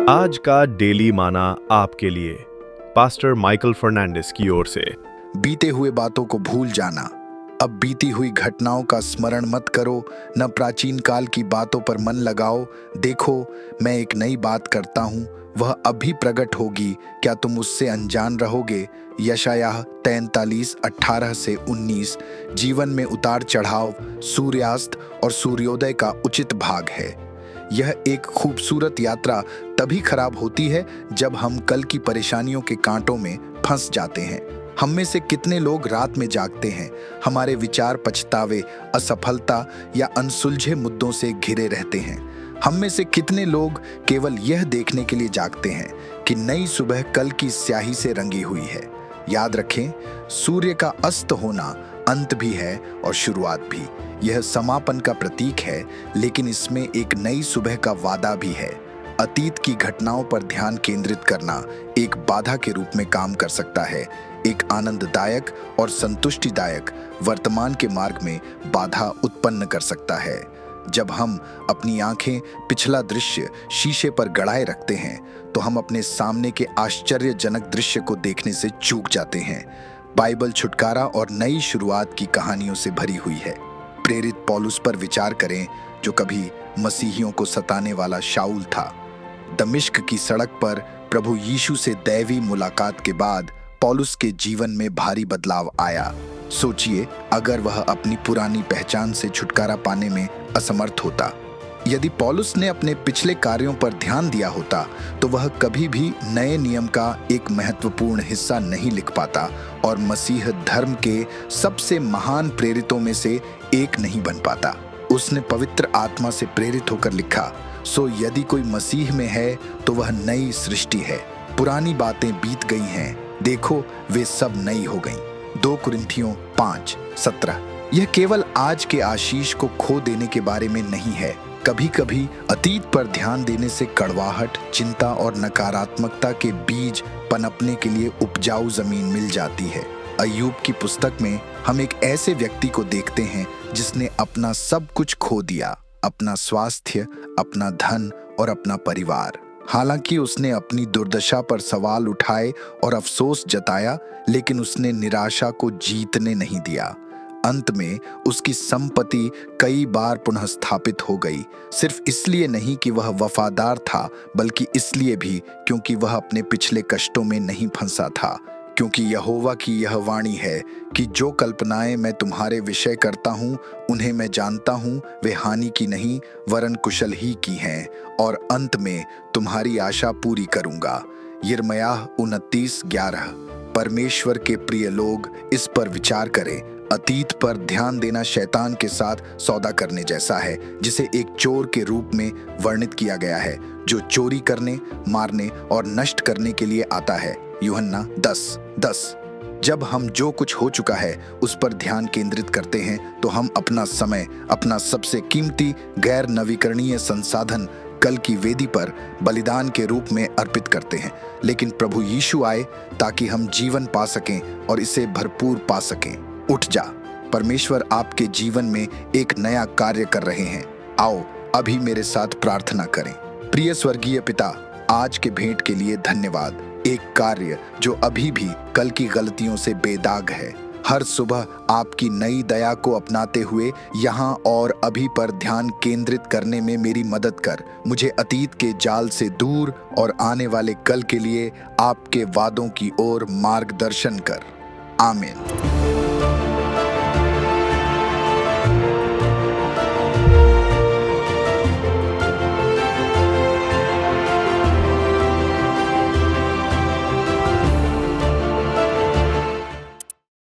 आज का डेली माना आपके लिए पास्टर माइकल फर्नांडिस की ओर से। बीते हुए बातों को भूल जाना। अब बीती हुई घटनाओं का स्मरण मत करो, न प्राचीन काल की बातों पर मन लगाओ। देखो, मैं एक नई बात करता हूँ, वह अभी प्रकट होगी, क्या तुम उससे अनजान रहोगे? यशायाह 43:18-19। जीवन में उतार चढ़ाव, सूर्यास्त और सूर्योदय का उचित भाग है। यह एक खूबसूरत यात्रा तभी खराब होती है जब हम कल की परेशानियों के कांटों में फंस जाते हैं। हम में से कितने लोग रात में जागते हैं, हमारे विचार पछतावे, असफलता या अनसुलझे मुद्दों से घिरे रहते हैं। हम में से कितने लोग केवल यह देखने के लिए जागते हैं कि नई सुबह कल की स्याही से रंगी हुई है। याद रखें, सूर्य का अस्त होना अंत भी है और शुरुआत भी। यह समापन का प्रतीक है, लेकिन इसमें एक नई सुबह का वादा भी है। अतीत की घटनाओं पर ध्यान केंद्रित करना एक बाधा के रूप में काम कर सकता है। एक आनंददायक और संतुष्टिदायक वर्तमान के मार्ग में बाधा उत्पन्न कर सकता है। जब हम अपनी आंखें पिछला दृश्य शीशे पर गड़ाए रखते हैं, तो हम अपने सामने के आश्चर्यजनक दृश्य को देखने से चूक जाते हैं। बाइबल छुटकारा और नई शुरुआत की कहानियों से भरी हुई है। प्रेरित पौलुस पर विचार करें, जो कभी मसीहियों को सताने वाला शाऊल था। दमिश्क की सड़क पर प्रभु यीशु से दैवी मुलाकात के बाद पौलुस के जीवन में भारी बदलाव आया। सोचिए, अगर वह अपनी पुरानी पहचान से छुटकारा पाने में असमर्थ होता, यदि पौलुस ने अपने पिछले कार्यों पर ध्यान दिया होता, तो वह कभी भी नए नियम का एक महत्वपूर्ण हिस्सा नहीं लिख पाता और मसीह धर्म के सबसे महान प्रेरितों में से एक नहीं बन पाता। उसने पवित्र आत्मा से प्रेरित होकर लिखा, सो यदि कोई मसीह में है तो वह नई सृष्टि है, पुरानी बातें बीत गई हैं, देखो वे सब नई हो गईं। 2 कुरिन्थियों 5:17। यह केवल आज के आशीष को खो देने के बारे में नहीं है। कभी कभी अतीत पर ध्यान देने से कड़वाहट, चिंता और नकारात्मकता के बीज पनपने के लिए उपजाऊ जमीन मिल जाती है। अय्यूब की पुस्तक में हम एक ऐसे व्यक्ति को देखते हैं जिसने अपना सब कुछ खो दिया, अपना स्वास्थ्य, अपना धन और अपना परिवार। हालांकि उसने अपनी दुर्दशा पर सवाल उठाए और अफसोस जताया, लेकिन उसने निराशा को जीतने नहीं दिया। अंत में उसकी संपत्ति कई बार पुनः स्थापित हो गई, सिर्फ इसलिए नहीं कि वह वफादार था, बल्कि इसलिए भी क्योंकि वह अपने पिछले कष्टों में नहीं फंसा था। क्योंकि यहोवा की यह वाणी है कि जो कल्पनाएं मैं तुम्हारे विषय करता हूँ, उन्हें मैं जानता हूँ, वे हानि की नहीं वरन कुशल ही की हैं, और अंत में तुम्हारी आशा पूरी करूँगा। यिर्मयाह 29:11। परमेश्वर के प्रिय लोग, इस पर विचार करें। अतीत पर ध्यान देना शैतान के साथ सौदा करने जैसा है, जिसे एक चोर के रूप में वर्णित किया गया है, जो चोरी करने, मारने और नष्ट करने के लिए आता है। यूहन्ना 10:10। जब हम जो कुछ हो चुका है उस पर ध्यान केंद्रित करते हैं, तो हम अपना समय, अपना सबसे कीमती गैर नवीकरणीय संसाधन कल की वेदी पर बलिदान के रूप में अर्पित करते हैं। लेकिन प्रभु यीशु आए ताकि हम जीवन पा सकें और इसे भरपूर पा सकें। उठ जा, परमेश्वर आपके जीवन में एक नया कार्य कर रहे हैं। आओ अभी मेरे साथ प्रार्थना करें। प्रिय स्वर्गीय पिता, आज के भेंट के लिए धन्यवाद। एक कार्य जो अभी भी कल की गलतियों से बेदाग है। हर सुबह आपकी नई दया को अपनाते हुए यहाँ और अभी पर ध्यान केंद्रित करने में मेरी मदद कर। मुझे अतीत के जाल से दूर और आने वाले कल के लिए आपके वादों की ओर मार्गदर्शन कर। आमीन।